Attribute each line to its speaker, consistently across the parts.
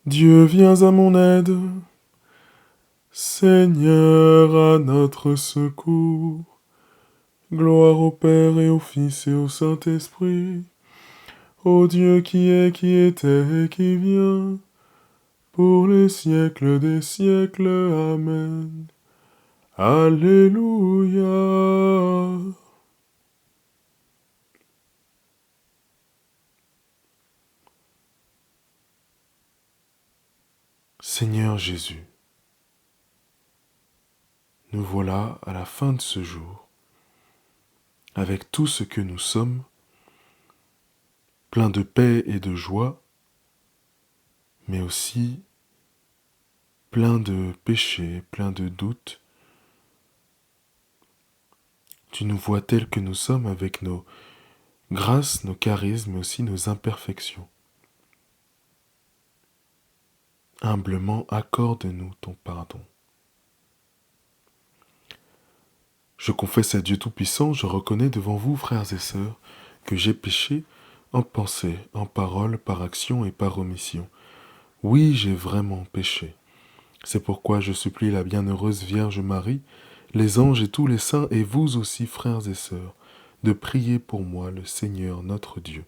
Speaker 1: Dieu, viens à mon aide. Seigneur, à notre secours. Gloire au Père et au Fils et au Saint-Esprit. Ô Dieu qui était et qui vient, pour les siècles des siècles. Amen. Alléluia. Seigneur Jésus, nous voilà à la fin de ce jour, avec tout ce que nous sommes, plein de paix et de joie, mais aussi plein de péchés, plein de doutes. Tu nous vois tels que nous sommes avec nos grâces, nos charismes, mais aussi nos imperfections. Humblement, accorde-nous ton pardon. Je confesse à Dieu Tout-Puissant, je reconnais devant vous, frères et sœurs, que j'ai péché en pensée, en parole, par action et par omission. Oui, j'ai vraiment péché. C'est pourquoi je supplie la bienheureuse Vierge Marie, les anges et tous les saints, et vous aussi, frères et sœurs, de prier pour moi le Seigneur notre Dieu.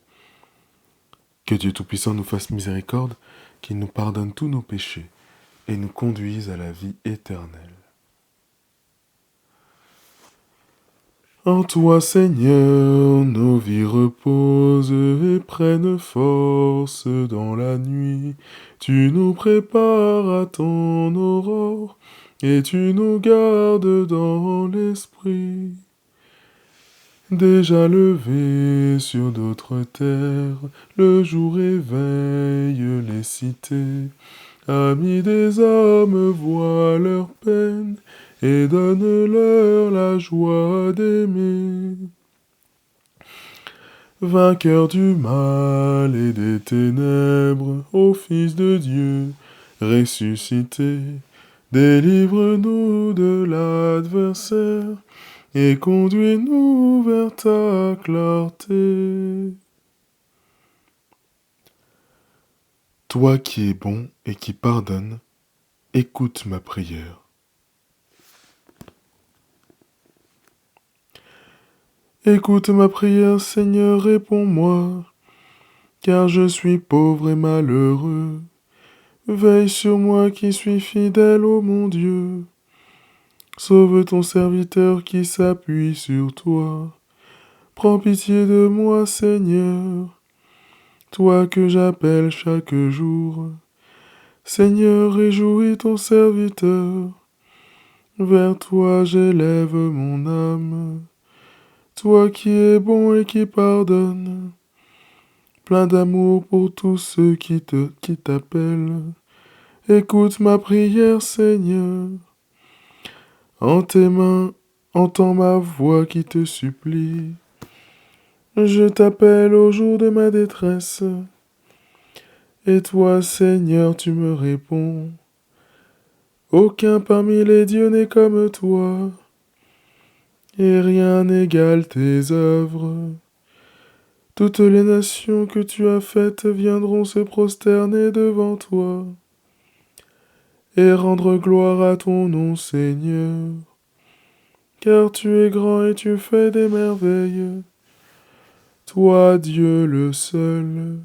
Speaker 1: Que Dieu Tout-Puissant nous fasse miséricorde, qu'il nous pardonne tous nos péchés et nous conduise à la vie éternelle. En toi, Seigneur, nos vies reposent et prennent force dans la nuit. Tu nous prépares à ton aurore et tu nous gardes dans l'esprit. Déjà levé sur d'autres terres, le jour éveille les cités. Amis des hommes, vois leur peine et donne-leur la joie d'aimer. Vainqueur du mal et des ténèbres, ô Fils de Dieu, ressuscité, délivre-nous de l'adversaire et conduis-nous vers ta clarté. Toi qui es bon et qui pardonnes, écoute ma prière. Écoute ma prière, Seigneur, réponds-moi, car je suis pauvre et malheureux. Veille sur moi qui suis fidèle, ô mon Dieu. Sauve ton serviteur qui s'appuie sur toi. Prends pitié de moi, Seigneur, toi que j'appelle chaque jour. Seigneur, réjouis ton serviteur. Vers toi j'élève mon âme. Toi qui es bon et qui pardonne, plein d'amour pour tous ceux qui t'appellent. Écoute ma prière, Seigneur. En tes mains, entends ma voix qui te supplie. Je t'appelle au jour de ma détresse. Et toi, Seigneur, tu me réponds. Aucun parmi les dieux n'est comme toi, et rien n'égale tes œuvres. Toutes les nations que tu as faites viendront se prosterner devant toi, et rendre gloire à ton nom, Seigneur. Car tu es grand et tu fais des merveilles, toi, Dieu le seul.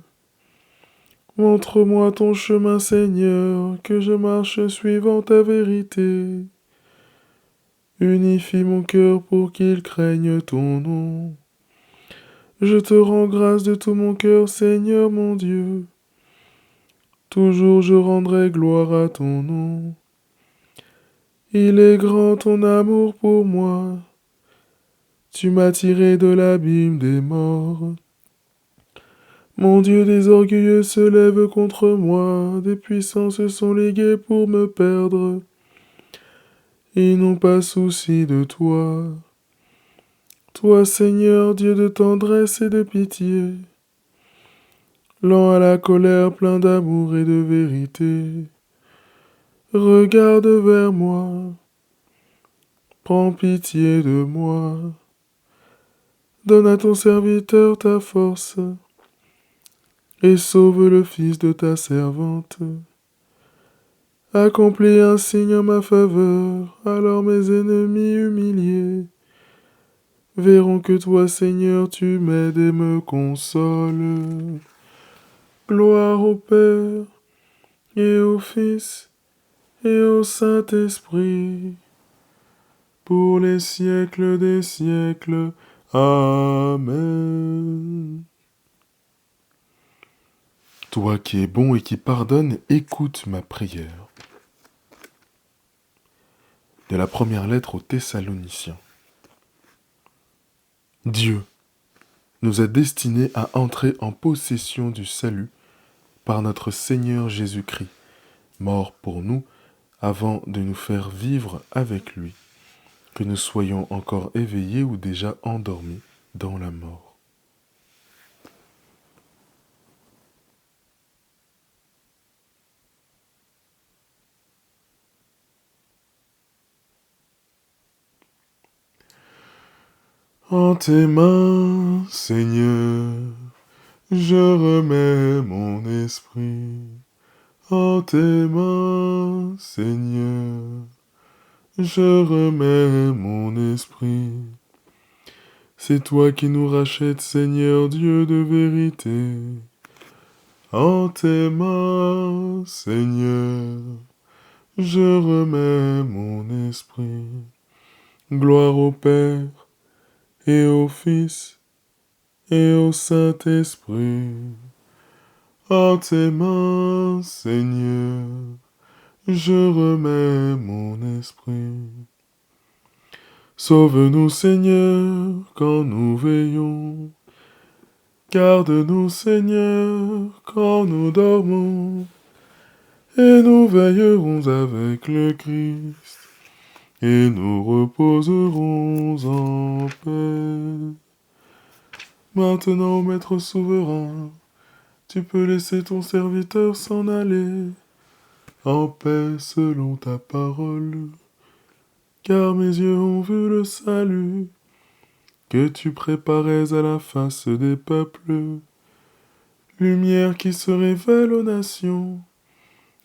Speaker 1: Montre-moi ton chemin, Seigneur, que je marche suivant ta vérité. Unifie mon cœur pour qu'il craigne ton nom. Je te rends grâce de tout mon cœur, Seigneur mon Dieu. Toujours je rendrai gloire à ton nom. Il est grand ton amour pour moi. Tu m'as tiré de l'abîme des morts. Mon Dieu, des orgueilleux se lèvent contre moi, des puissants se sont ligués pour me perdre. Ils n'ont pas souci de toi. Toi, Seigneur, Dieu de tendresse et de pitié, lent à la colère, plein d'amour et de vérité, regarde vers moi, prends pitié de moi, donne à ton serviteur ta force, et sauve le fils de ta servante. Accomplis un signe en ma faveur, alors mes ennemis humiliés verront que toi, Seigneur, tu m'aides et me consoles. Gloire au Père et au Fils et au Saint-Esprit, pour les siècles des siècles. Amen. Toi qui es bon et qui pardonnes, écoute ma prière. De la première lettre aux Thessaloniciens. Dieu nous a destinés à entrer en possession du salut par notre Seigneur Jésus-Christ, mort pour nous avant de nous faire vivre avec lui, que nous soyons encore éveillés ou déjà endormis dans la mort. En tes mains, Seigneur, je remets mon esprit. En tes mains, Seigneur, je remets mon esprit. C'est toi qui nous rachètes, Seigneur Dieu de vérité. En tes mains, Seigneur, je remets mon esprit. Gloire au Père et au Fils et au Saint-Esprit. En tes mains, Seigneur, je remets mon esprit. Sauve-nous, Seigneur, quand nous veillons. Garde-nous, Seigneur, quand nous dormons. Et nous veillerons avec le Christ. Et nous reposerons en paix. Maintenant, Maître souverain, tu peux laisser ton serviteur s'en aller, en paix selon ta parole, car mes yeux ont vu le salut que tu préparais à la face des peuples, lumière qui se révèle aux nations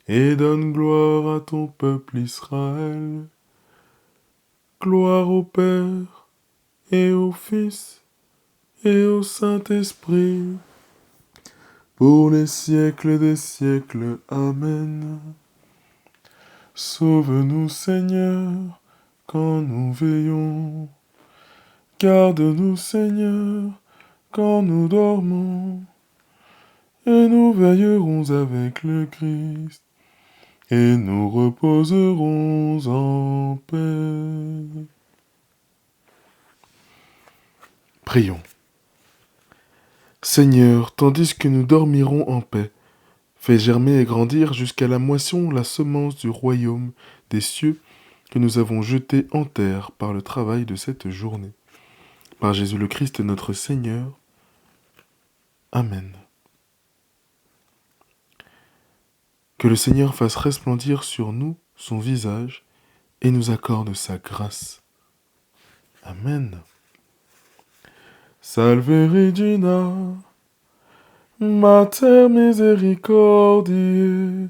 Speaker 1: et donne gloire à ton peuple Israël. Gloire au Père et au Fils et au Saint-Esprit, pour les siècles des siècles. Amen. Sauve-nous, Seigneur, quand nous veillons. Garde-nous, Seigneur, quand nous dormons. Et nous veillerons avec le Christ. Et nous reposerons en paix. Prions. Seigneur, tandis que nous dormirons en paix, fais germer et grandir jusqu'à la moisson la semence du royaume des cieux que nous avons jetée en terre par le travail de cette journée. Par Jésus le Christ notre Seigneur. Amen. Que le Seigneur fasse resplendir sur nous son visage et nous accorde sa grâce. Amen. Salve Regina, Mater misericordiae,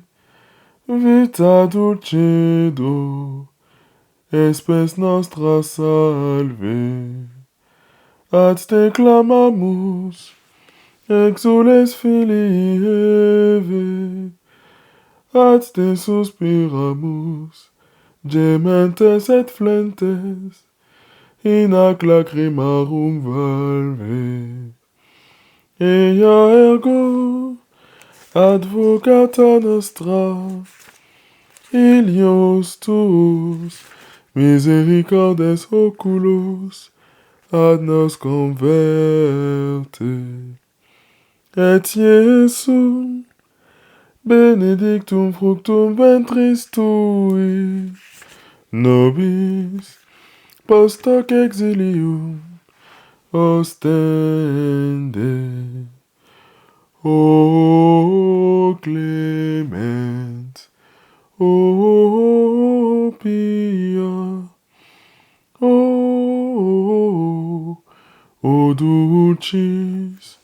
Speaker 1: vita dulcedo, espes nostra salve. Ad te clamamus, exules filii Eve, ad te suspiramus, gementes et flentes, in ac lacrimarum valve. Ea ergo, advocata nostra, ilios tuus, misericordes oculos, ad nos converte. Et Iesum, benedictum fructum ventris tui, nobis post hoc exilium ostende. O clement, o pia, o dulcis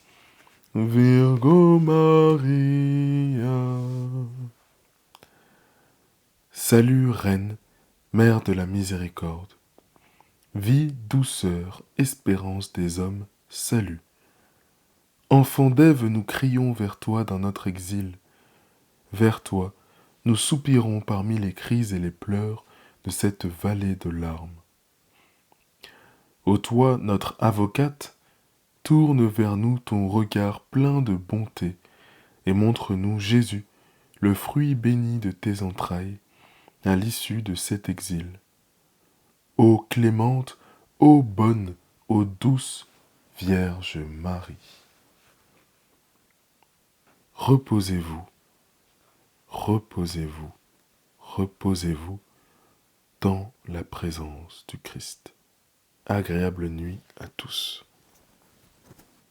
Speaker 1: Virgo Maria. Salut, Reine, Mère de la miséricorde. Vie, douceur, espérance des hommes, salut. Enfant d'Ève, nous crions vers toi dans notre exil. Vers toi, nous soupirons parmi les cris et les pleurs de cette vallée de larmes. Ô toi, notre avocate, tourne vers nous ton regard plein de bonté et montre-nous Jésus, le fruit béni de tes entrailles, à l'issue de cet exil. Ô clémente, ô bonne, ô douce Vierge Marie. Reposez-vous, reposez-vous, reposez-vous dans la présence du Christ. Agréable nuit à tous.